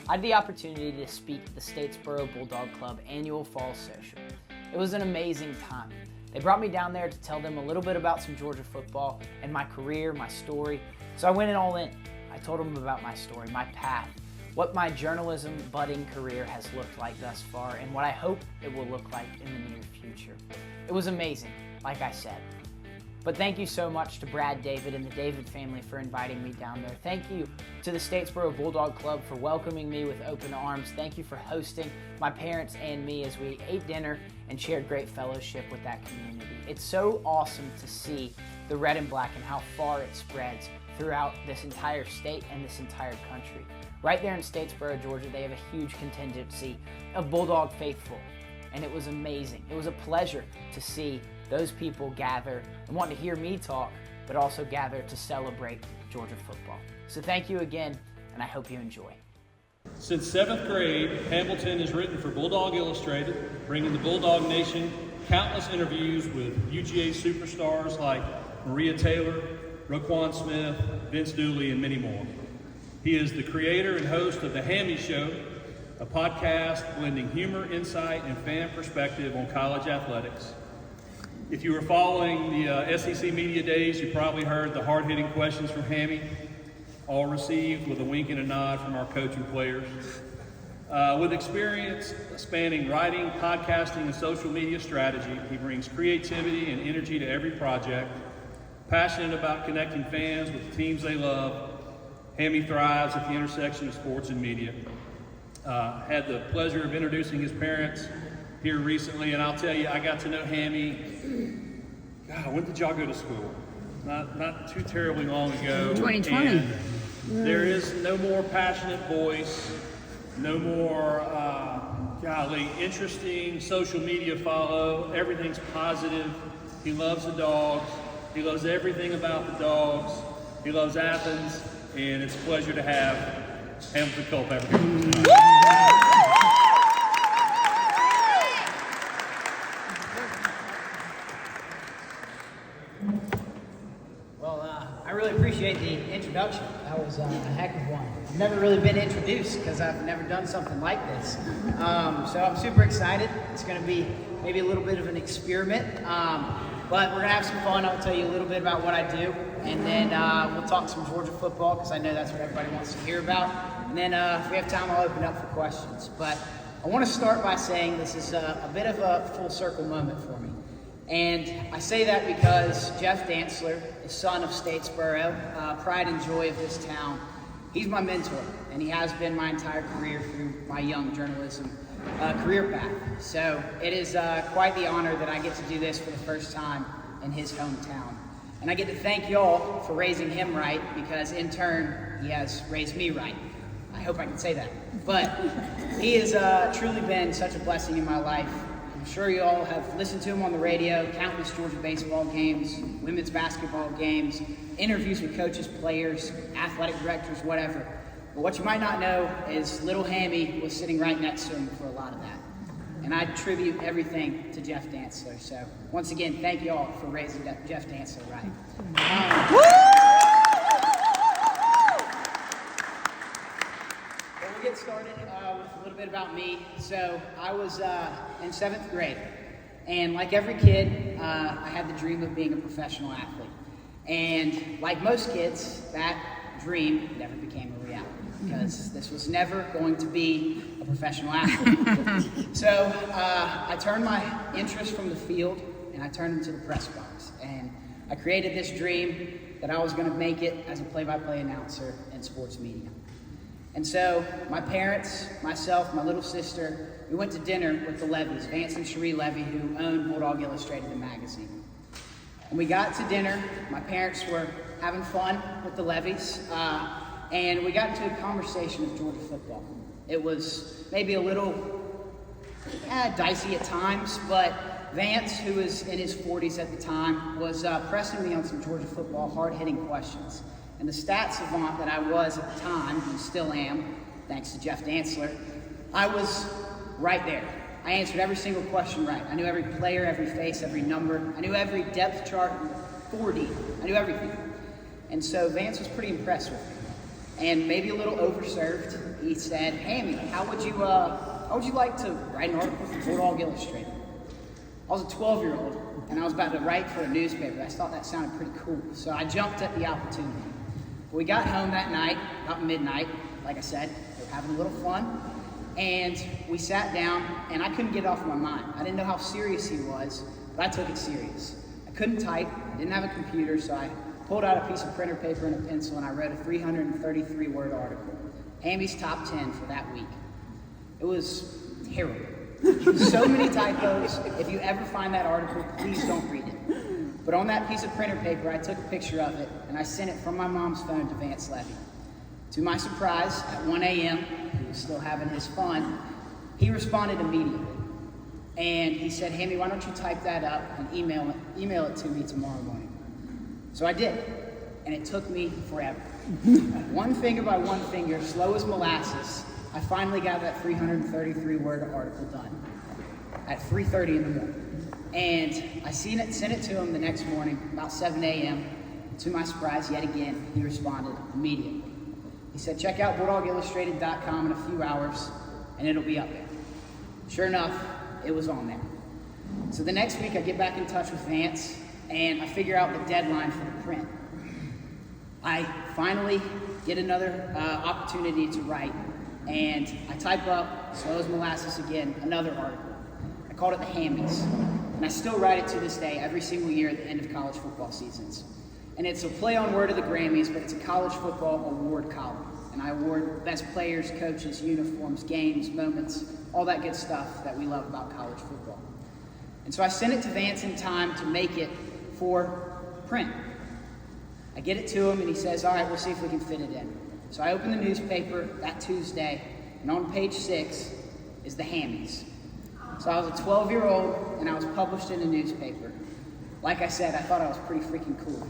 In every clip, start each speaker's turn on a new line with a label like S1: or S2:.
S1: I had the opportunity to speak at the Statesboro Bulldog Club annual fall social. It was an amazing time. They brought me down there to tell them a little bit about some Georgia football and my career, my story. So I went all in. I told them about my story, my path, what my journalism budding career has looked like thus far, and what I hope it will look like in the near future. It was amazing, like I said. But thank you so much to Brad David and the David family for inviting me down there. Thank you to the Statesboro Bulldog Club for welcoming me with open arms. Thank you for hosting my parents and me as we ate dinner and shared great fellowship with that community. It's so awesome to see the red and black and how far it spreads throughout this entire state and this entire country. Right there in Statesboro, Georgia, they have a huge contingency of Bulldog faithful, and it was amazing. It was a pleasure to see those people gather and want to hear me talk, but also gather to celebrate Georgia football. So thank you again, and I hope you enjoy.
S2: Since 7th grade, Hamilton has written for Bulldog Illustrated, bringing the Bulldog Nation countless interviews with UGA superstars like Maria Taylor, Roquan Smith, Vince Dooley, and many more. He is the creator and host of the Hammy Show, a podcast blending humor, insight, and fan perspective on college athletics. If you were following the SEC Media Days, you probably heard the hard-hitting questions from Hammy, all received with a wink and a nod from our coach and players. With experience spanning writing, podcasting, and social media strategy, he brings creativity and energy to every project. Passionate about connecting fans with the teams they love, Hammy thrives at the intersection of sports and media. Had the pleasure of introducing his parents here recently, and I'll tell you, I got to know Hammy, God, when did y'all go to school? Not too terribly long ago.
S3: 2020.
S2: And there is no more passionate voice, no more, interesting social media follow. Everything's positive. He loves the dogs. He loves everything about the dogs. He loves Athens, and it's a pleasure to have Hamilton Culpepper.
S1: I really appreciate the introduction. That was a heck of one. I've never really been introduced because I've never done something like this. So I'm super excited. It's going to be maybe a little bit of an experiment, but we're going to have some fun. I'll tell you a little bit about what I do, and then we'll talk some Georgia football because I know that's what everybody wants to hear about. And then if we have time, I'll open up for questions. But I want to start by saying this is a bit of a full circle moment for me. And I say that because Jeff Dantzler, the son of Statesboro, pride and joy of this town, he's my mentor, and he has been my entire career through my young journalism career path. So it is quite the honor that I get to do this for the first time in his hometown. And I get to thank y'all for raising him right, because in turn, he has raised me right. I hope I can say that. But he has truly been such a blessing in my life. I'm sure you all have listened to him on the radio, countless Georgia baseball games, women's basketball games, interviews with coaches, players, athletic directors, whatever. But what you might not know is little Hammy was sitting right next to him for a lot of that. And I attribute everything to Jeff Dantzler. So once again, thank you all for raising Jeff Dantzler right. We'll get started with a little bit about me. So I was in 7th grade, and like every kid, I had the dream of being a professional athlete. And like most kids, that dream never became a reality, because this was never going to be a professional athlete. So I turned my interest from the field, and I turned into the press box. And I created this dream that I was going to make it as a play-by-play announcer in sports media. And so my parents, myself, my little sister, we went to dinner with the Levies, Vance and Cherie Levy, who owned Bulldog Illustrated, the magazine. And we got to dinner. My parents were having fun with the Levies, and we got into a conversation of Georgia football. It was maybe a little dicey at times, but Vance, who was in his 40s at the time, was pressing me on some Georgia football hard-hitting questions. And the stats savant that I was at the time, and still am, thanks to Jeff Dantzler, I was right there. I answered every single question right. I knew every player, every face, every number. I knew every depth chart, 4D. I knew everything. And so Vance was pretty impressed with me. and maybe a little overserved. He said, "Hammy, how would you like to write an article for Bulldog Illustrated?" I was a 12-year-old, and I was about to write for a newspaper. I thought that sounded pretty cool, so I jumped at the opportunity. We got home that night, about midnight, like I said. We were having a little fun, and we sat down, and I couldn't get it off my mind. I didn't know how serious he was, but I took it serious. I couldn't type, I didn't have a computer, so I pulled out a piece of printer paper and a pencil, and I wrote a 333-word article, Hammy's Top 10 for that week. It was terrible. So many typos. If you ever find that article, please don't read it. But on that piece of printer paper, I took a picture of it, and I sent it from my mom's phone to Vance Levy. To my surprise, at 1 a.m., he was still having his fun, he responded immediately. And he said, "Hammy, why don't you type that up and email it to me tomorrow morning?" So I did, and it took me forever. One finger by one finger, slow as molasses, I finally got that 333-word article done at 3:30 in the morning. And I sent it to him the next morning, about 7 a.m. To my surprise, yet again, he responded immediately. He said, "Check out BulldogIllustrated.com in a few hours, and it'll be up there." Sure enough, it was on there. So the next week, I get back in touch with Vance, and I figure out the deadline for the print. I finally get another opportunity to write, and I type up, slow as molasses again, another article. I called it the Hammies, and I still write it to this day, every single year at the end of college football seasons. And it's a play on word of the Grammys, but it's a college football award column. And I award best players, coaches, uniforms, games, moments, all that good stuff that we love about college football. And so I sent it to Vance in time to make it for print. I get it to him, and he says, "All right, we'll see if we can fit it in." So I open the newspaper that Tuesday, and on page 6 is the Hammies. So I was a 12-year-old, and I was published in a newspaper. Like I said, I thought I was pretty freaking cool.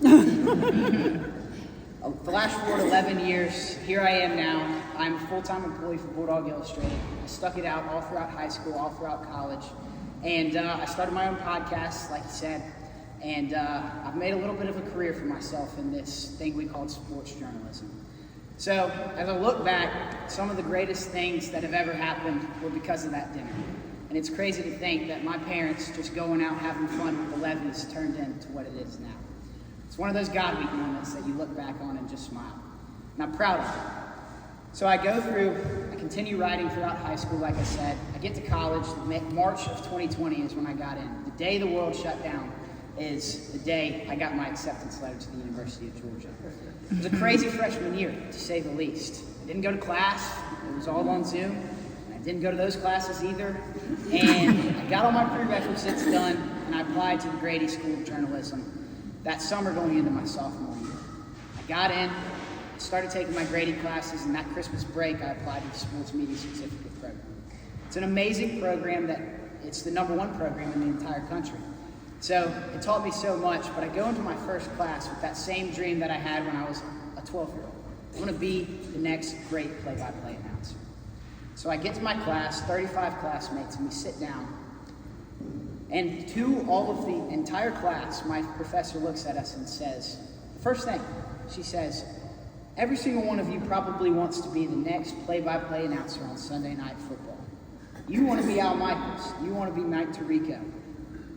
S1: Flash forward 11 years, here I am now. I'm a full-time employee for Bulldog Illustrated. I stuck it out all throughout high school, all throughout college. And I started my own podcast, like you said. And I've made a little bit of a career for myself in this thing we call sports journalism. So as I look back, some of the greatest things that have ever happened were because of that dinner. And it's crazy to think that my parents just going out having fun with the Levies turned into what it is now. It's one of those God week moments that you look back on and just smile. And I'm proud of it. So I go through, I continue writing throughout high school, like I said. I get to college, March of 2020 is when I got in. The day the world shut down is the day I got my acceptance letter to the University of Georgia. It was a crazy freshman year, to say the least. I didn't go to class, it was all on Zoom. I didn't go to those classes either. And I got all my prerequisites done, and I applied to the Grady School of Journalism that summer going into my sophomore year. I got in, started taking my Grady classes, and that Christmas break, I applied to the Sports Media Certificate program. It's an amazing program that it's the #1 program in the entire country. So it taught me so much, but I go into my first class with that same dream that I had when I was a 12-year-old. I want to be the next great play-by-play announcer. So I get to my class, 35 classmates, and we sit down. And to all of the entire class, my professor looks at us and says, the first thing, she says, "Every single one of you probably wants to be the next play-by-play announcer on Sunday Night Football. You want to be Al Michaels. You want to be Mike Tirico.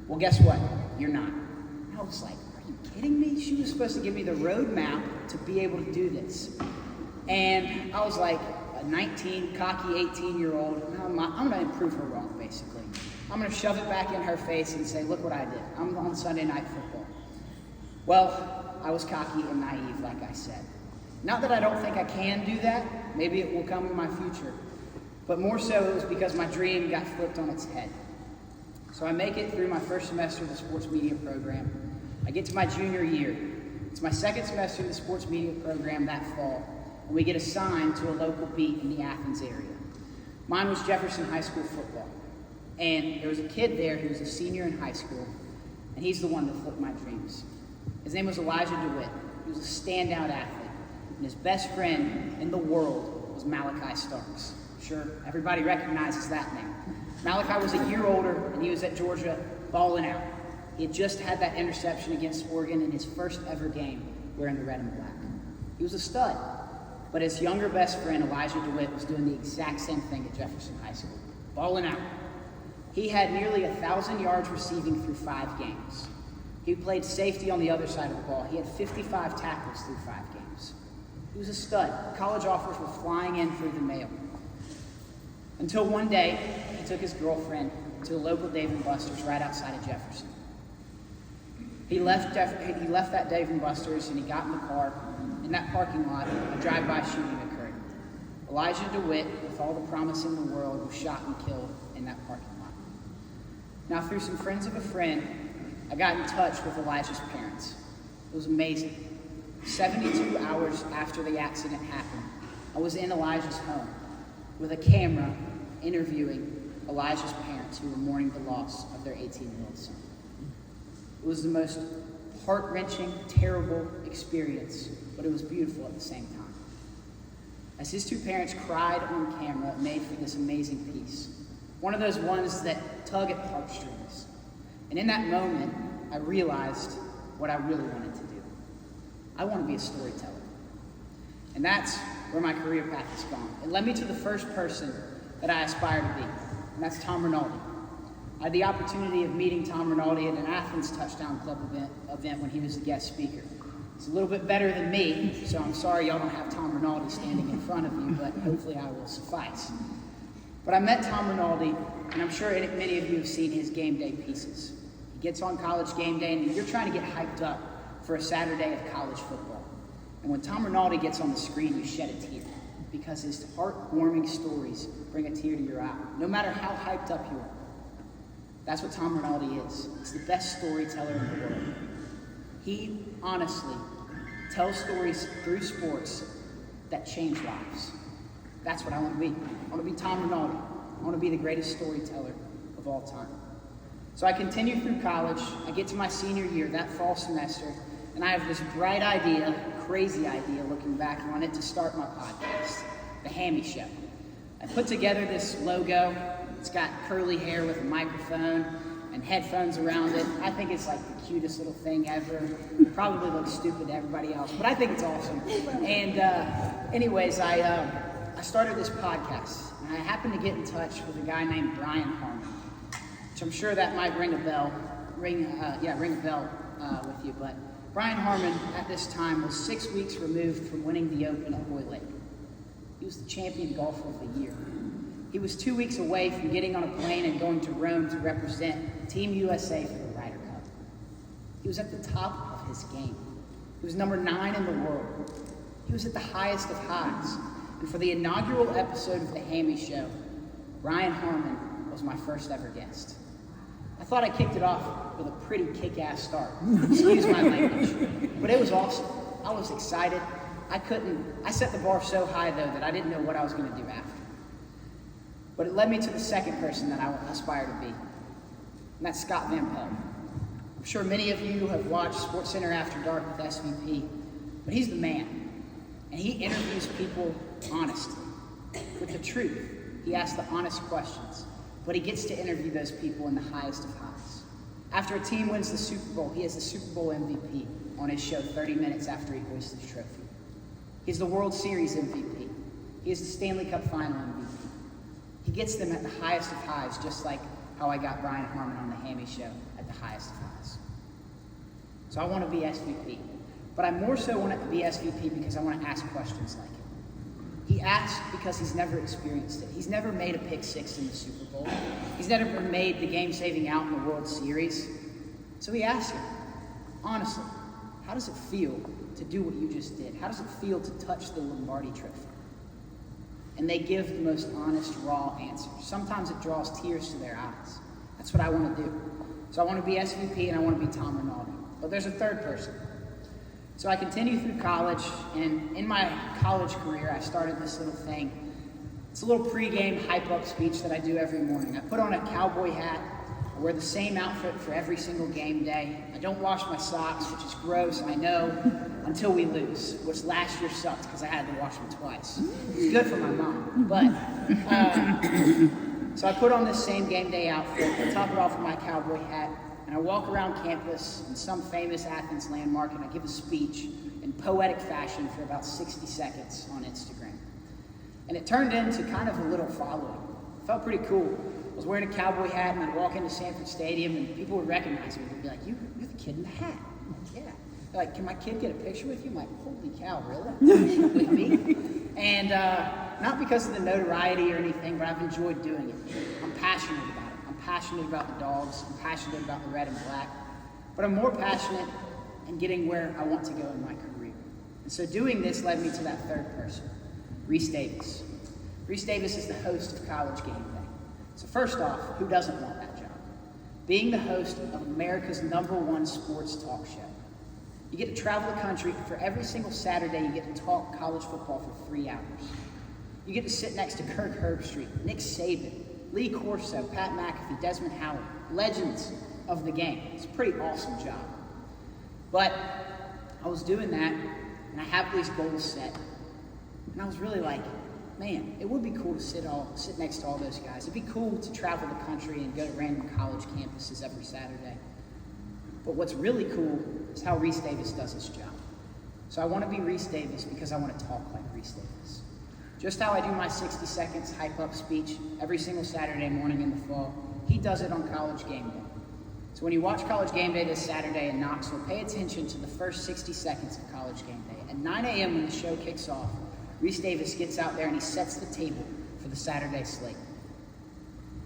S1: Well, guess what? You're not." And I was like, are you kidding me? She was supposed to give me the roadmap to be able to do this. And I was like a 19, cocky 18-year-old. I'm going to improve her wrong, basically. I'm going to shove it back in her face and say, look what I did. I'm on Sunday Night Football. Well, I was cocky and naive, like I said. Not that I don't think I can do that. Maybe it will come in my future. But more so, it was because my dream got flipped on its head. So I make it through my first semester of the sports media program. I get to my junior year. It's my second semester of the sports media program that fall, and we get assigned to a local beat in the Athens area. Mine was Jefferson High School football. And there was a kid there who was a senior in high school, and he's the one that flipped my dreams. His name was Elijah DeWitt. He was a standout athlete, and his best friend in the world was Malachi Starks. Sure, everybody recognizes that name. Malachi was a year older, and he was at Georgia balling out. He had just had that interception against Oregon in his first ever game wearing the red and black. He was a stud. But his younger best friend, Elijah DeWitt, was doing the exact same thing at Jefferson High School, balling out. He had nearly 1,000 yards receiving through 5 games. He played safety on the other side of the ball. He had 55 tackles through 5 games. He was a stud. College offers were flying in through the mail. Until one day, he took his girlfriend to a local Dave & Buster's right outside of Jefferson. He left that Dave & Buster's and he got in the car. In that parking lot, a drive-by shooting occurred. Elijah DeWitt, with all the promise in the world, was shot and killed in that parking lot. Now, through some friends of a friend, I got in touch with Elijah's parents. It was amazing. 72 hours after the accident happened, I was in Elijah's home with a camera interviewing Elijah's parents who were mourning the loss of their 18-year-old son. It was the most heart-wrenching, terrible experience, but it was beautiful at the same time. As his 2 parents cried on camera, it made for this amazing piece. One of those ones that tug at heartstrings. And in that moment, I realized what I really wanted to do. I want to be a storyteller. And that's where my career path has gone. It led me to the first person that I aspire to be, and that's Tom Rinaldi. I had the opportunity of meeting Tom Rinaldi at an Athens Touchdown Club event when he was the guest speaker. He's a little bit better than me, so I'm sorry y'all don't have Tom Rinaldi standing in front of you, but hopefully I will suffice. But I met Tom Rinaldi, and I'm sure many of you have seen his game day pieces. He gets on College Game Day, and you're trying to get hyped up for a Saturday of college football. And when Tom Rinaldi gets on the screen, you shed a tear, because his heartwarming stories bring a tear to your eye, no matter how hyped up you are. That's what Tom Rinaldi is. He's the best storyteller in the world. He honestly tells stories through sports that change lives. That's what I want to be. I want to be Tom Rinaldi. I want to be the greatest storyteller of all time. So I continue through college. I get to my senior year, that fall semester, and I have this bright idea, crazy idea looking back on it, to start my podcast, The Hammy Show. I put together this logo. It's got curly hair with a microphone and headphones around it. I think it's like the cutest little thing ever. It probably looks stupid to everybody else, but I think it's awesome. And anyways, I started this podcast, and I happened to get in touch with a guy named Brian Harmon, which I'm sure that might ring a bell with you. But Brian Harmon at this time was 6 weeks removed from winning the Open at Hoy Lake. He was the champion golfer of the year. He was 2 weeks away from getting on a plane and going to Rome to represent Team USA for the Ryder Cup. He was at the top of his game. He was number 9 in the world. He was at the highest of highs. And for the inaugural episode of The Hammy Show, Brian Harmon was my first ever guest. I thought I kicked it off with a pretty kick-ass start. Excuse my language. But it was awesome. I was excited. I set the bar so high, though, that I didn't know what I was going to do after. But it led me to the second person that I aspire to be, and that's Scott Van Pelt. I'm sure many of you have watched SportsCenter After Dark with SVP, but he's the man, and he interviews people honestly, with the truth. He asks the honest questions, but he gets to interview those people in the highest of highs. After a team wins the Super Bowl, he has the Super Bowl MVP on his show 30 minutes after he hoists the trophy. He's the World Series MVP. He is the Stanley Cup Final MVP. He gets them at the highest of highs, just like how I got Brian Harmon on the Hammy Show at the highest of highs. So I want to be SVP. But I more so want to be SVP because I want to ask questions like him. He asks because he's never experienced it. He's never made a pick six in the Super Bowl. He's never made the game-saving out in the World Series. So he asks him, honestly, how does it feel to do what you just did? How does it feel to touch the Lombardi Trophy? And they give the most honest, raw answers. Sometimes it draws tears to their eyes. That's what I want to do. So I want to be SVP and I want to be Tom Rinaldi. But there's a third person. So I continue through college, and in my college career, I started this little thing. It's a little pregame hype-up speech that I do every morning. I put on a cowboy hat. I wear the same outfit for every single game day. I don't wash my socks, which is gross, I know, until we lose, which last year sucked because I had to wash them twice. It's good for my mom, but so I put on this same game day outfit. I top it off with my cowboy hat, and I walk around campus in some famous Athens landmark, and I give a speech in poetic fashion for about 60 seconds on Instagram. And it turned into kind of a little following. It felt pretty cool. I was wearing a cowboy hat and I'd walk into Sanford Stadium and people would recognize me. They'd be like, you're the kid in the hat. Yeah. They're like, can my kid get a picture with you? I'm like, holy cow, really? With me? And not because of the notoriety or anything, but I've enjoyed doing it. I'm passionate about it. I'm passionate about the dogs. I'm passionate about the red and black. But I'm more passionate in getting where I want to go in my career. And so doing this led me to that third person, Reese Davis. Reese Davis is the host of College Game Day. So first off, who doesn't want that job? Being the host of America's #1 sports talk show. You get to travel the country, and for every single Saturday, you get to talk college football for 3 hours. You get to sit next to Kirk Herbstreit, Nick Saban, Lee Corso, Pat McAfee, Desmond Howard, legends of the game. It's a pretty awesome job. But I was doing that, and I have these goals set, and I was really like, man, it would be cool to sit next to all those guys. It'd be cool to travel the country and go to random college campuses every Saturday. But what's really cool is how Reese Davis does his job. So I want to be Reese Davis because I want to talk like Reese Davis. Just how I do my 60 seconds hype-up speech every single Saturday morning in the fall, he does it on College Game Day. So when you watch College Game Day this Saturday in Knoxville, pay attention to the first 60 seconds of College Game Day. At 9 a.m. when the show kicks off, Reese Davis gets out there and he sets the table for the Saturday slate.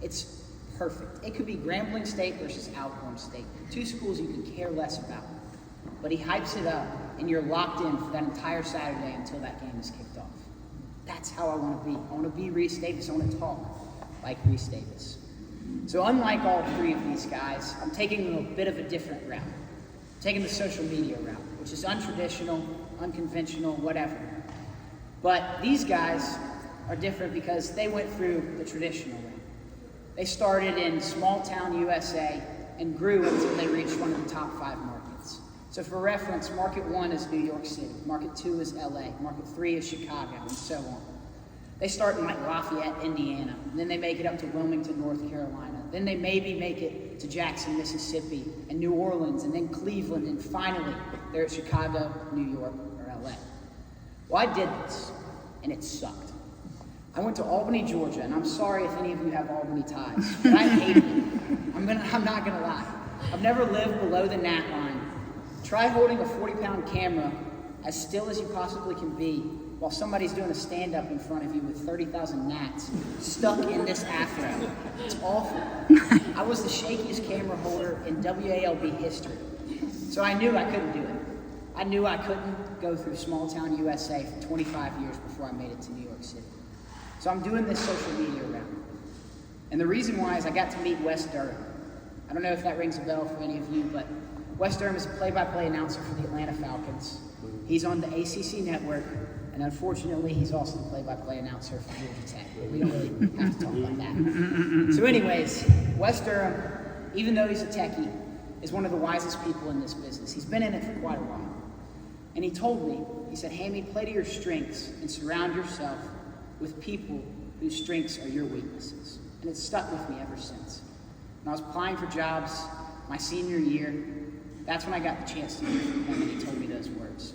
S1: It's perfect. It could be Grambling State versus Alcorn State, 2 schools you can care less about. But he hypes it up, and you're locked in for that entire Saturday until that game is kicked off. That's how I want to be. I want to be Reese Davis. I want to talk like Reese Davis. So unlike all 3 of these guys, I'm taking a bit of a different route. I'm taking the social media route, which is untraditional, unconventional, whatever. But these guys are different because they went through the traditional way. They started in small town USA and grew until they reached one of the top 5 markets. So for reference, market 1 is New York City, market 2 is LA, market 3 is Chicago, and so on. They start in like Lafayette, Indiana, and then they make it up to Wilmington, North Carolina. Then they maybe make it to Jackson, Mississippi, and New Orleans, and then Cleveland, and finally they're at Chicago, New York, or LA. Well, I did this, and it sucked. I went to Albany, Georgia, and I'm sorry if any of you have Albany ties, but I hated it. I'm not gonna lie. I've never lived below the gnat line. Try holding a 40-pound camera as still as you possibly can be while somebody's doing a stand-up in front of you with 30,000 gnats stuck in this afro. It's awful. I was the shakiest camera holder in WALB history. So I knew I couldn't do it. I knew I couldn't go through small-town USA for 25 years before I made it to New York City. So I'm doing this social media route. And the reason why is I got to meet Wes Durham. I don't know if that rings a bell for any of you, but Wes Durham is a play-by-play announcer for the Atlanta Falcons. He's on the ACC network, and unfortunately, he's also the play-by-play announcer for Georgia Tech. But we don't really have to talk about that. So anyways, Wes Durham, even though he's a techie, is one of the wisest people in this business. He's been in it for quite a while. And he told me, he said, Hammy, play to your strengths and surround yourself with people whose strengths are your weaknesses. And it's stuck with me ever since. When I was applying for jobs my senior year, that's when I got the chance to hear from him, and he told me those words.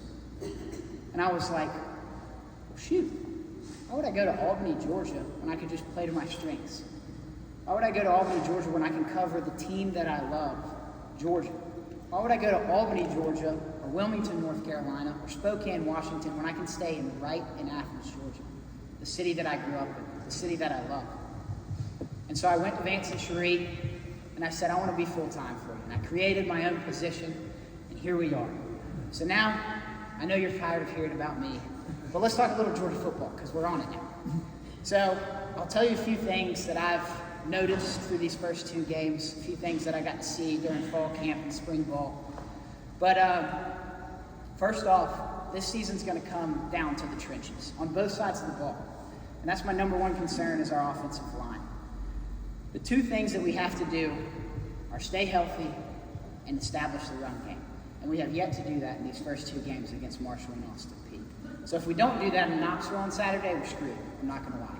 S1: And I was like, well, shoot, why would I go to Albany, Georgia, when I could just play to my strengths? Why would I go to Albany, Georgia, when I can cover the team that I love, Georgia? Why would I go to Albany, Georgia, or Wilmington, North Carolina, or Spokane, Washington, when I can stay right in Athens, Georgia? The city that I grew up in, the city that I love. And so I went to Vance and Cherie, and I said, I want to be full-time for you. And I created my own position, and here we are. So now, I know you're tired of hearing about me, but let's talk a little Georgia football, because we're on it now. So I'll tell you a few things that I've noticed through these first 2 games, a few things that I got to see during fall camp and spring ball. But first off, this season's going to come down to the trenches on both sides of the ball. And that's my #1 concern is our offensive line. The 2 things that we have to do are stay healthy and establish the run game. And we have yet to do that in these first 2 games against Marshall and Austin Peay. So if we don't do that in Knoxville on Saturday, we're screwed. I'm not going to lie.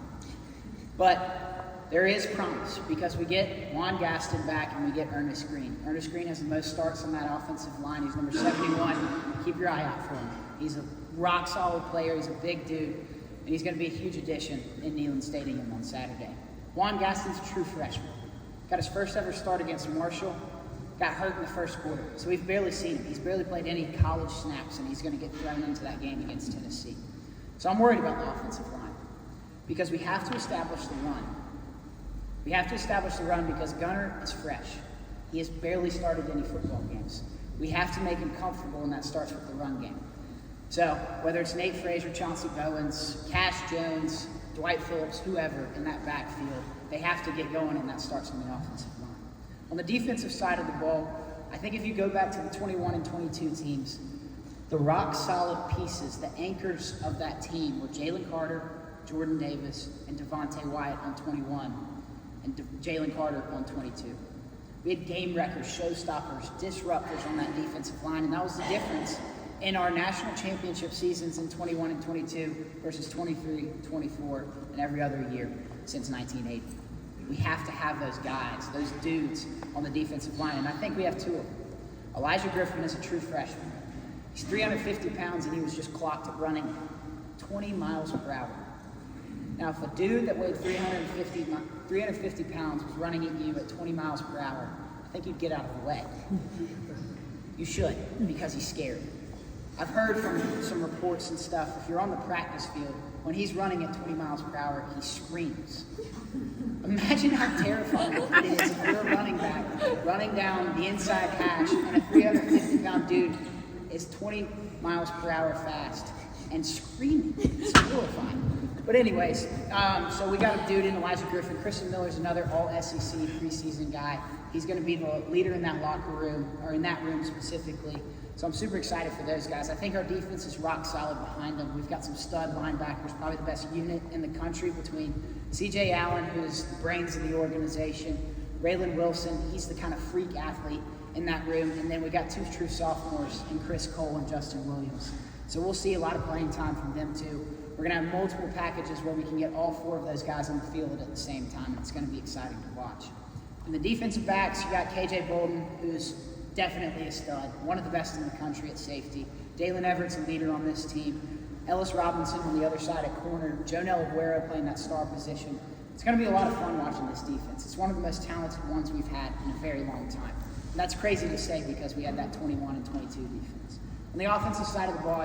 S1: But there is promise because we get Juan Gaston back and we get Ernest Green. Ernest Green has the most starts on that offensive line. He's number 71. Keep your eye out for him. He's a rock solid player. He's a big dude, and he's going to be a huge addition in Neyland Stadium on Saturday. Juan Gaston's a true freshman. Got his first ever start against Marshall. Got hurt in the first quarter, so we've barely seen him. He's barely played any college snaps, and he's going to get thrown into that game against Tennessee. So I'm worried about the offensive line because we have to establish the run. We have to establish the run because Gunner is fresh. He has barely started any football games. We have to make him comfortable, and that starts with the run game. So whether it's Nate Frazier, Chauncey Bowens, Cash Jones, Dwight Phillips, whoever in that backfield, they have to get going, and that starts on the offensive line. On the defensive side of the ball, I think if you go back to the 21 and 22 teams, the rock-solid pieces, the anchors of that team were Jalen Carter, Jordan Davis, and Devontae Wyatt on 21, and Jalen Carter on 22. We had game wreckers, showstoppers, disruptors on that defensive line, and that was the difference in our national championship seasons in 21 and 22 versus 23, 24, and every other year since 1980. We have to have those guys, those dudes on the defensive line, and I think we have two of them. Elijah Griffin is a true freshman. He's 350 pounds, and he was just clocked at running 20 miles per hour. Now, if a dude that weighed 350 pounds was running at you at 20 miles per hour, I think you'd get out of the way. You should, because he's scared. I've heard from some reports and stuff, if you're on the practice field, when he's running at 20 miles per hour, he screams. Imagine how terrifying it is if you're a running back running down the inside hash and a 350-pound dude is 20 miles per hour fast and screaming. It's horrifying. But anyways, so we got a dude in Elijah Griffin. Christian Miller's another all-SEC preseason guy. He's going to be the leader in that locker room, or in that room specifically. So I'm super excited for those guys. I think our defense is rock solid behind them. We've got some stud linebackers, probably the best unit in the country between C.J. Allen, who's the brains of the organization, Raylan Wilson, he's the kind of freak athlete in that room, and then we got two true sophomores in Chris Cole and Justin Williams. So we'll see a lot of playing time from them too. We're going to have multiple packages where we can get all four of those guys on the field at the same time. It's going to be exciting to watch. In the defensive backs, you got KJ Bolden, who's definitely a stud, one of the best in the country at safety. Dalen Everett's a leader on this team. Ellis Robinson on the other side at corner. Jonell Aguero playing that star position. It's going to be a lot of fun watching this defense. It's one of the most talented ones we've had in a very long time. And that's crazy to say because we had that 21 and 22 defense. On the offensive side of the ball,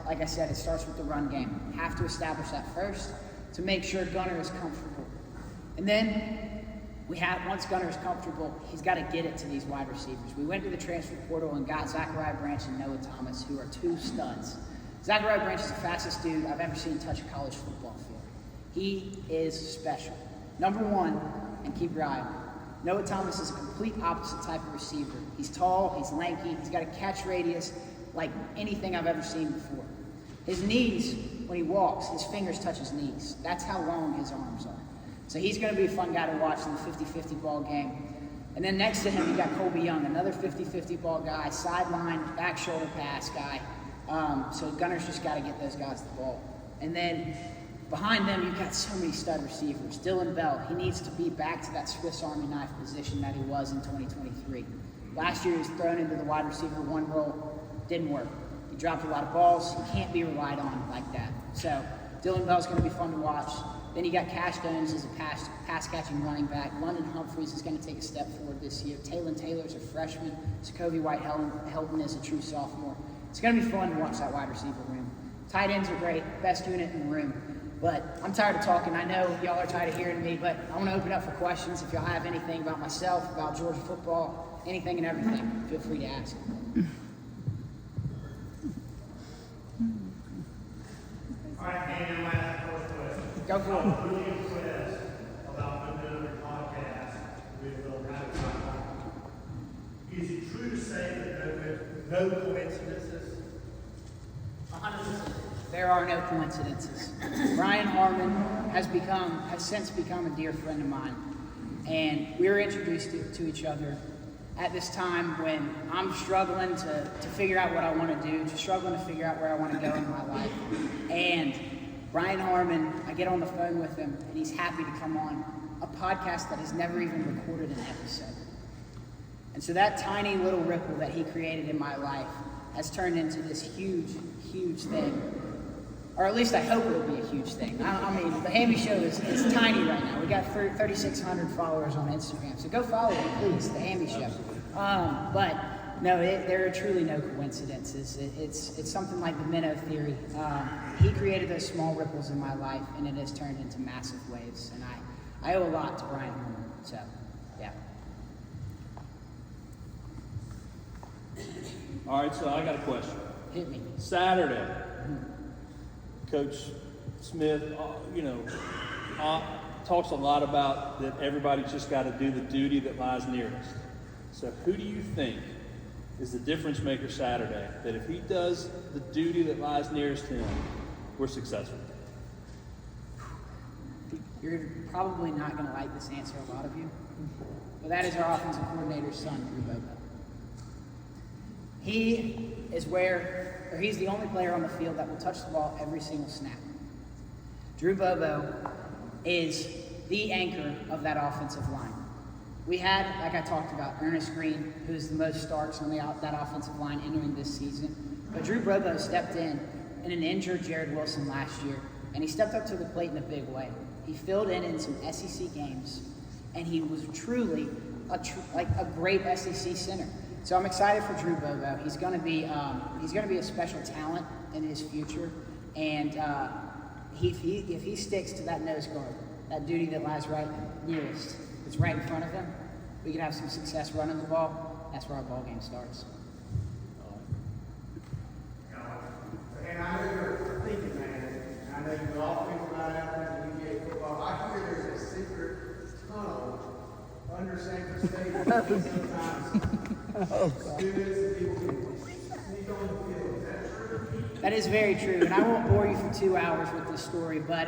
S1: like I said, it starts with the run game. We have to establish that first to make sure Gunner is comfortable. And then once Gunner is comfortable, he's got to get it to these wide receivers. We went to the transfer portal and got Zachariah Branch and Noah Thomas, who are two studs. Zachariah Branch is the fastest dude I've ever seen touch a college football field. He is special. Number one, and keep your eye on him, Noah Thomas is a complete opposite type of receiver. He's tall, he's lanky, he's got a catch radius like anything I've ever seen before. His knees, when he walks, his fingers touch his knees. That's how long his arms are. So he's going to be a fun guy to watch in the 50-50 ball game. And then next to him, you got Colby Young, another 50-50 ball guy, sideline, back shoulder pass guy. So Gunner's just got to get those guys the ball. And then behind them, you've got so many stud receivers. Dylan Bell, he needs to be back to that Swiss Army knife position that he was in 2023. Last year, he was thrown into the wide receiver one role. Didn't work. He dropped a lot of balls. He can't be relied on like that. So Dylan Bell's going to be fun to watch. Then you got Cash Jones as a pass-catching running back. London Humphreys is going to take a step forward this year. Taylon Taylor's a freshman. Jacoby White-Helton is a true sophomore. It's going to be fun to watch that wide receiver room. Tight ends are great, best unit in the room. But I'm tired of talking. I know y'all are tired of hearing me, but I want to open up for questions. If y'all have anything about myself, about Georgia football, anything and everything, feel free to ask.
S3: All right, Daniel, my first question.
S1: Go for it.
S3: Really impressed about the Gunner podcast with Rabbit Hot. Is it true to say that there were no coincidences?
S1: 100%. There are no coincidences. Brian Harmon has since become a dear friend of mine, and we were introduced to each other at this time when I'm struggling to figure out what I want to do, struggling to figure out where I want to go in my life. And Brian Harmon, I get on the phone with him, and he's happy to come on a podcast that has never even recorded an episode. And so that tiny little ripple that he created in my life has turned into this huge, huge thing. Or at least I hope it'll be a huge thing. I mean, the Hammy Show is tiny right now. We got 3,600 followers on Instagram. So go follow it, please, the Hammy Show. But no, there are truly no coincidences. It's something like the minnow theory. He created those small ripples in my life, and it has turned into massive waves. And I owe a lot to Brian Holman. So, yeah.
S2: All right, so I got a question.
S1: Hit me.
S2: Saturday, Coach Smith, talks a lot about that everybody's just got to do the duty that lies nearest. So who do you think is the difference maker Saturday, that if he does the duty that lies nearest him, we're successful?
S1: You're probably not going to like this answer, a lot of you. But that is our offensive coordinator's son, Drew Bobo. He's the only player on the field that will touch the ball every single snap. Drew Bobo is the anchor of that offensive line. We had, like I talked about, Ernest Green, who's the most starts on that offensive line entering this season. But Drew Bobo stepped in an injured Jared Wilson last year, and he stepped up to the plate in a big way. He filled in some SEC games, and he was truly a great SEC center. So I'm excited for Drew Bobo. He's going to be a special talent in his future, and if he sticks to that nose guard, that duty that lies right nearest, it's right in front of him, we can have some success running the ball. That's where our ball game starts.
S4: And I know you're thinking, man. I know you all think about it in UGA football. I hear there's a secret tunnel under Sanford Stadium. Sometimes students and people can sneak on the field. Is that true?
S1: That is very true, and I won't bore you for 2 hours with this story, but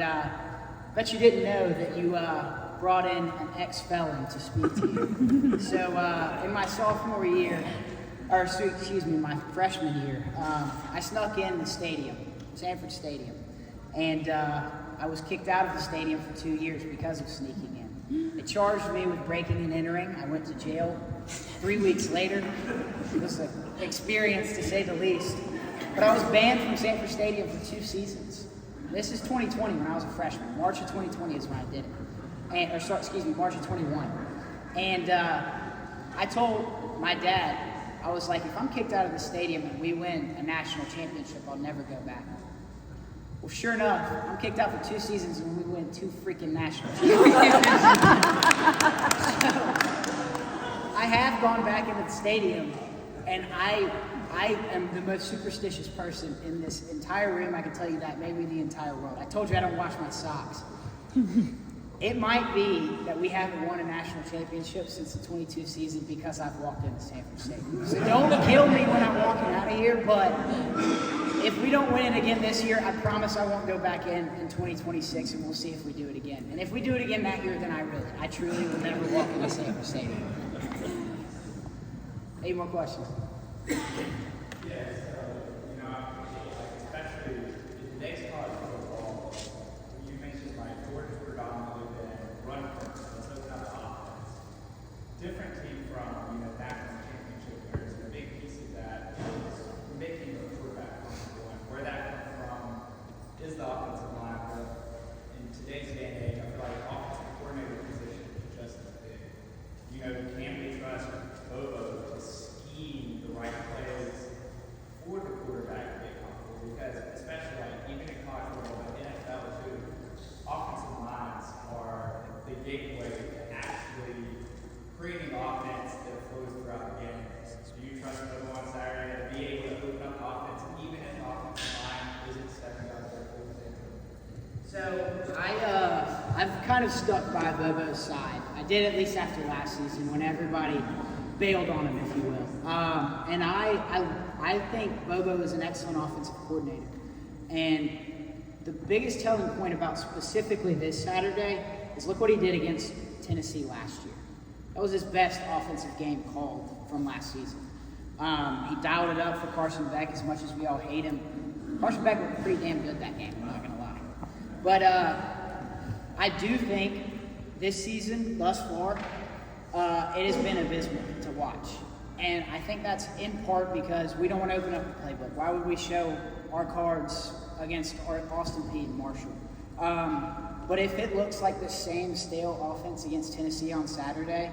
S1: bet you didn't know that you brought in an ex-felon to speak to you. So in my sophomore year, my freshman year, I snuck in the stadium, Sanford Stadium, and I was kicked out of the stadium for 2 years because of sneaking in. They charged me with breaking and entering. I went to jail 3 weeks later. It was an experience, to say the least. But I was banned from Sanford Stadium for 2 seasons. This is 2020 when I was a freshman. March of 2020 is when I did it. March of 21. And I told my dad, I was like, if I'm kicked out of the stadium and we win a national championship, I'll never go back. Well, sure enough, I'm kicked out for 2 seasons and we win 2 freaking national championships. I have gone back into the stadium, and I am the most superstitious person in this entire room. I can tell you that, maybe the entire world. I told you I don't wash my socks. It might be that we haven't won a national championship since the 22 season because I've walked into Sanford Stadium. So don't kill me when I'm walking out of here, but if we don't win it again this year, I promise I won't go back in 2026, and we'll see if we do it again. And if we do it again that year, then I truly will never walk into Sanford Stadium. 8 more questions.
S5: Yes, especially in today's college football, you mentioned Georgia's predominantly been run first, let's open up the offense. Different team from national championship years, and a big piece of that is making the quarterback comfortable. And where that comes from is the offensive line. But in today's day and age, I feel like the offensive coordinator position is just as big. You can we trust Bobo to scheme the right plays for the quarterback to get comfortable? Because especially even in college football, but NFL too, offensive lines are the gateway to actually creating offense that flows throughout the game. So you trust Bobo on Saturday to be able to open up the offense even if the offensive line isn't stepping up their full potential?
S1: So I've kind of stuck by Bobo's side. I did, at least after last season, when everybody bailed on him, if you will. And I think Bobo is an excellent offensive coordinator. And the biggest telling point about specifically this Saturday is look what he did against Tennessee last year. That was his best offensive game called from last season. He dialed it up for Carson Beck, as much as we all hate him. Carson Beck looked pretty damn good that game, I'm not going to lie. But I do think this season, thus far, it has been abysmal to watch. And I think that's in part because we don't want to open up the playbook. Why would we show our cards against Austin Peay and Marshall? But if it looks like the same stale offense against Tennessee on Saturday,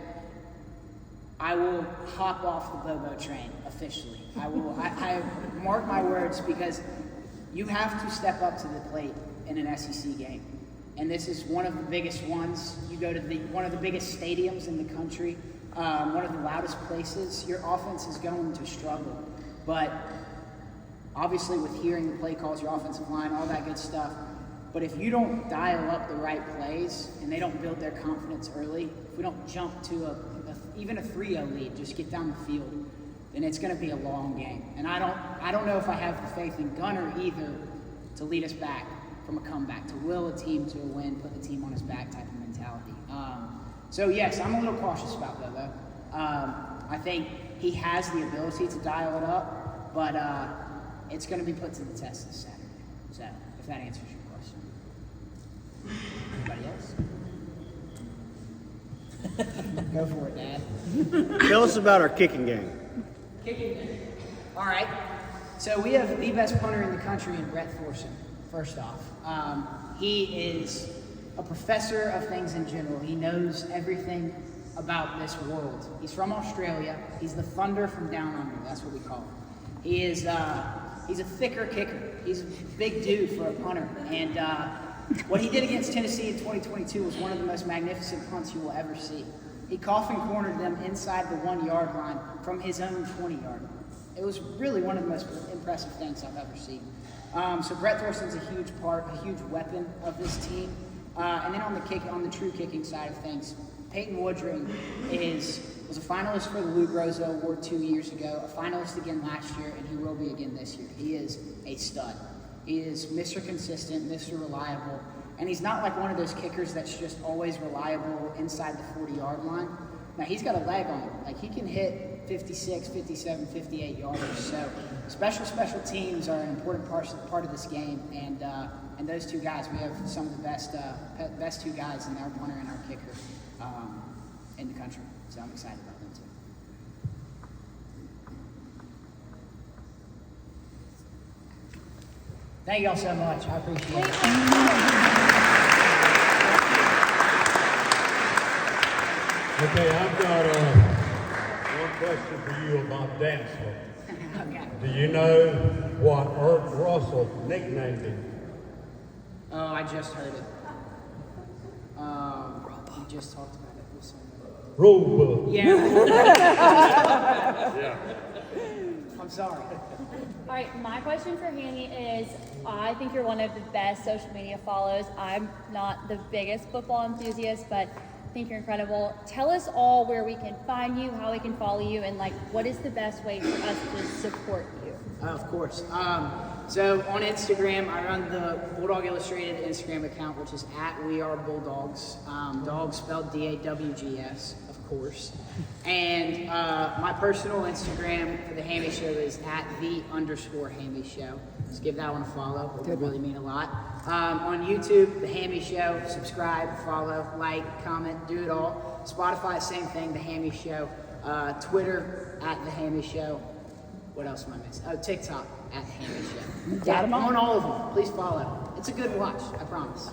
S1: I will hop off the Bobo train officially. I mark my words, because you have to step up to the plate in an SEC game. And this is one of the biggest ones. You go to one of the biggest stadiums in the country, one of the loudest places. Your offense is going to struggle. But obviously with hearing the play calls, your offensive line, all that good stuff. But if you don't dial up the right plays and they don't build their confidence early, if we don't jump to even a 3-0 lead, just get down the field, then it's going to be a long game. And I don't know if I have the faith in Gunner either to lead us back from a comeback, to will a team to a win, put the team on his back type of mentality. So yes, I'm a little cautious about Bobo. I think he has the ability to dial it up, but it's going to be put to the test this Saturday. So if that answers your question. Anybody else? Go for it, Dad.
S4: Tell us about our kicking game.
S1: Kicking game. All right. So we have the best punter in the country in Brett Thorson, first off. He is a professor of things in general. He knows everything about this world. He's from Australia. He's the Thunder from down under. That's what we call him. He is he's a thicker kicker. He's a big dude for a punter. And what he did against Tennessee in 2022 was one of the most magnificent punts you will ever see. He coffin cornered them inside the 1-yard line from his own 20-yard line. It was really one of the most impressive things I've ever seen. So Brett Thorson's a huge part, a huge weapon of this team. And then on the true kicking side of things, Peyton Woodring was a finalist for the Lou Groza Award 2 years ago, a finalist again last year, and he will be again this year. He is a stud. He is Mr. Consistent, Mr. Reliable, and he's not like one of those kickers that's just always reliable inside the 40-yard line. Now, he's got a leg on him. Like, he can hit 56, 57, 58 yarders. So special teams are an important part of this game, and those two guys, we have some of the best two guys in our punter and our kicker in the country. So I'm excited about them too. Thank y'all so much. I appreciate it.
S6: Okay, I've got one question for you about dancing.
S1: Okay.
S6: Do you know what Ert Russell nicknamed him?
S1: Oh, I just heard it. We just talked about it with somebody.
S6: Rule book.
S1: Yeah.
S6: Yeah.
S1: I'm sorry.
S7: All right, my question for Hammy is, I think you're one of the best social media follows. I'm not the biggest football enthusiast, but I think you're incredible. Tell us all where we can find you, how we can follow you, and what is the best way for us to support you?
S1: Of course. So on Instagram, I run the Bulldog Illustrated Instagram account, which is @WeAreBulldogs. Dog spelled DAWGS, of course. And my personal Instagram for the Hammy Show is @the_Hammy Show. Just give that one a follow. It would really mean a lot. On YouTube, the Hammy Show. Subscribe, follow, like, comment, do it all. Spotify, same thing, the Hammy Show. Twitter @the Hammy Show. What else am I missing? Oh, TikTok @the Hammy Show.
S8: Got 'em all.
S1: On all of them. Please follow. It's a good watch, I promise.